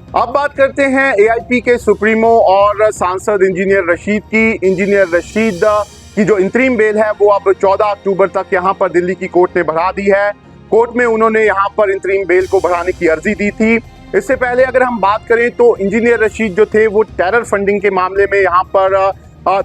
अब बात करते हैं एआईपी के सुप्रीमो और सांसद इंजीनियर रशीद की। इंजीनियर रशीद की जो इंतरिम बेल है वो अब 14 अक्टूबर तक यहां पर दिल्ली की कोर्ट ने बढ़ा दी है। कोर्ट में उन्होंने यहां पर इंतरिम बेल को बढ़ाने की अर्जी दी थी। इससे पहले अगर हम बात करें तो इंजीनियर रशीद जो थे वो टेरर फंडिंग के मामले में यहां पर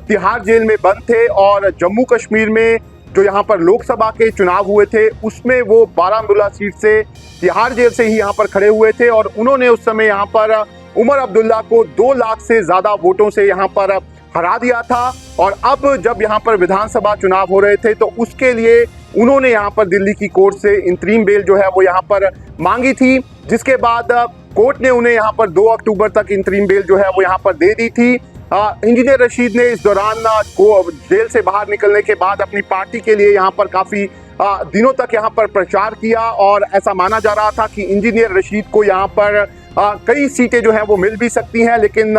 तिहाड़ जेल में बंद थे और जम्मू कश्मीर में जो यहाँ पर लोकसभा के चुनाव हुए थे उसमें वो बारामूला सीट से तिहाड़ जेल से ही यहाँ पर खड़े हुए थे और उन्होंने उस समय यहाँ पर उमर अब्दुल्ला को 2 लाख से ज्यादा वोटों से यहाँ पर हरा दिया था। और अब जब यहाँ पर विधानसभा चुनाव हो रहे थे तो उसके लिए उन्होंने यहाँ पर दिल्ली की कोर्ट से इंतरिम बेल जो है वो यहाँ पर मांगी थी, जिसके बाद कोर्ट ने उन्हें यहाँ पर 2 अक्टूबर तक इंतरिम बेल जो है वो यहाँ पर दे दी थी। इंजीनियर रशीद ने इस दौरान को जेल से बाहर निकलने के बाद अपनी पार्टी के लिए यहाँ पर काफी दिनों तक यहाँ पर प्रचार किया और ऐसा माना जा रहा था कि इंजीनियर रशीद को यहाँ पर कई सीटें जो हैं वो मिल भी सकती हैं। लेकिन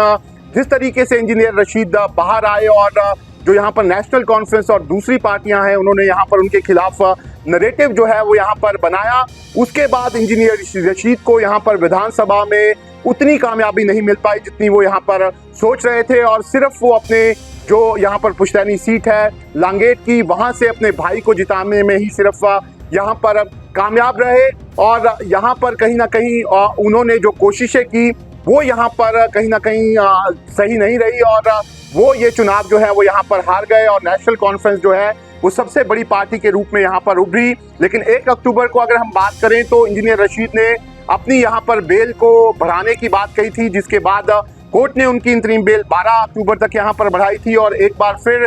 जिस तरीके से इंजीनियर रशीद बाहर आए और जो यहाँ पर नेशनल कॉन्फ्रेंस और दूसरी पार्टियां हैं उन्होंने यहाँ पर उनके खिलाफ नैरेटिव जो है वो यहाँ पर बनाया, उसके बाद इंजीनियर रशीद को यहाँ पर विधानसभा में उतनी कामयाबी नहीं मिल पाई जितनी वो यहाँ पर सोच रहे थे और सिर्फ वो अपने जो यहाँ पर पुश्तैनी सीट है लांगेट की वहां से अपने भाई को जिताने में ही सिर्फ यहाँ पर कामयाब रहे। और यहाँ पर कहीं ना कहीं उन्होंने जो कोशिशें की वो यहाँ पर कहीं ना कहीं सही नहीं रही और वो ये चुनाव जो है वो यहाँ पर हार गए और नेशनल कॉन्फ्रेंस जो है वो सबसे बड़ी पार्टी के रूप में यहाँ पर उभरी। लेकिन 1 अक्टूबर को अगर हम बात करें तो इंजीनियर रशीद ने अपनी यहाँ पर बेल को बढ़ाने की बात कही थी, जिसके बाद कोर्ट ने उनकी इंतरिम बेल 12 अक्टूबर तक यहाँ पर बढ़ाई थी और एक बार फिर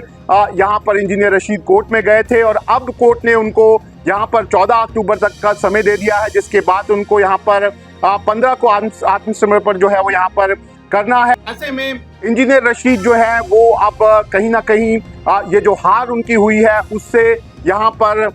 यहाँ पर इंजीनियर रशीद कोर्ट में गए थे और अब कोर्ट ने उनको यहाँ पर 14 अक्टूबर तक का समय दे दिया है, जिसके बाद उनको यहाँ पर 15 को आत्मसमर्पण जो है वो यहाँ पर करना है। ऐसे में इंजीनियर रशीद जो है वो अब कहीं ना कहीं ये जो हार उनकी हुई है उससे यहाँ पर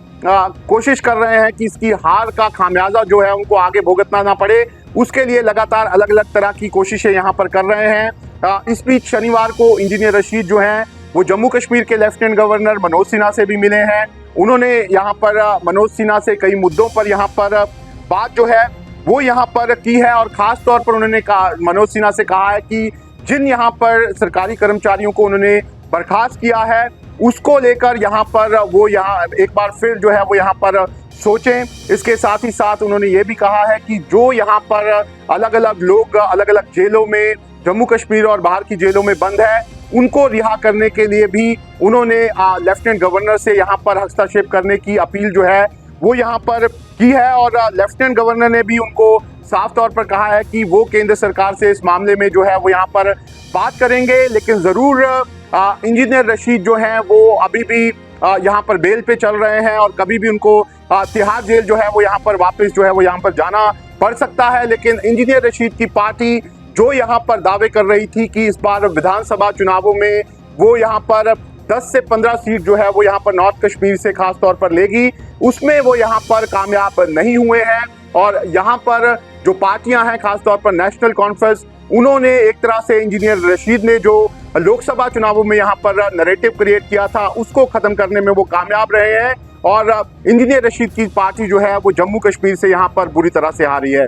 कोशिश कर रहे हैं कि इसकी हार का खामियाजा जो है उनको आगे भुगतना ना पड़े, उसके लिए लगातार अलग अलग तरह की कोशिशें यहाँ पर कर रहे हैं। इस बीच शनिवार को इंजीनियर रशीद जो हैं वो जम्मू कश्मीर के लेफ्टिनेंट गवर्नर मनोज सिन्हा से भी मिले हैं। उन्होंने यहाँ पर मनोज सिन्हा से कई मुद्दों पर यहाँ पर बात जो है वो यहाँ पर की है और खास तौर पर उन्होंने मनोज सिन्हा से कहा है कि जिन यहाँ पर सरकारी कर्मचारियों को उन्होंने बर्खास्त किया है उसको लेकर यहाँ पर वो यहाँ एक बार फिर जो है वो यहाँ पर सोचें। इसके साथ ही साथ उन्होंने ये भी कहा है कि जो यहाँ पर अलग अलग लोग अलग अलग जेलों में जम्मू कश्मीर और बाहर की जेलों में बंद है उनको रिहा करने के लिए भी उन्होंने लेफ्टिनेंट गवर्नर से यहाँ पर हस्तक्षेप करने की अपील जो है वो यहाँ पर की है और लेफ्टिनेंट गवर्नर ने भी उनको साफ तौर पर कहा है कि वो केंद्र सरकार से इस मामले में जो है वो यहाँ पर बात करेंगे। लेकिन ज़रूर इंजीनियर रशीद जो हैं वो अभी भी यहाँ पर बेल पे चल रहे हैं और कभी भी उनको तिहाड़ जेल जो है वो यहाँ पर वापस जो है वो यहाँ पर जाना पड़ सकता है। लेकिन इंजीनियर रशीद की पार्टी जो यहाँ पर दावे कर रही थी कि इस बार विधानसभा चुनावों में वो यहाँ पर 10 से 15 सीट जो है वो यहाँ पर नॉर्थ कश्मीर से खास तौर पर लेगी, उसमें वो यहाँ पर कामयाब नहीं हुए हैं। और यहाँ पर जो पार्टियां हैं खास तौर पर नेशनल कॉन्फ्रेंस उन्होंने एक तरह से इंजीनियर रशीद ने जो लोकसभा चुनावों में यहाँ पर नैरेटिव क्रिएट किया था उसको खत्म करने में वो कामयाब रहे हैं और इंजीनियर रशीद की पार्टी जो है वो जम्मू कश्मीर से यहाँ पर बुरी तरह से हारी है।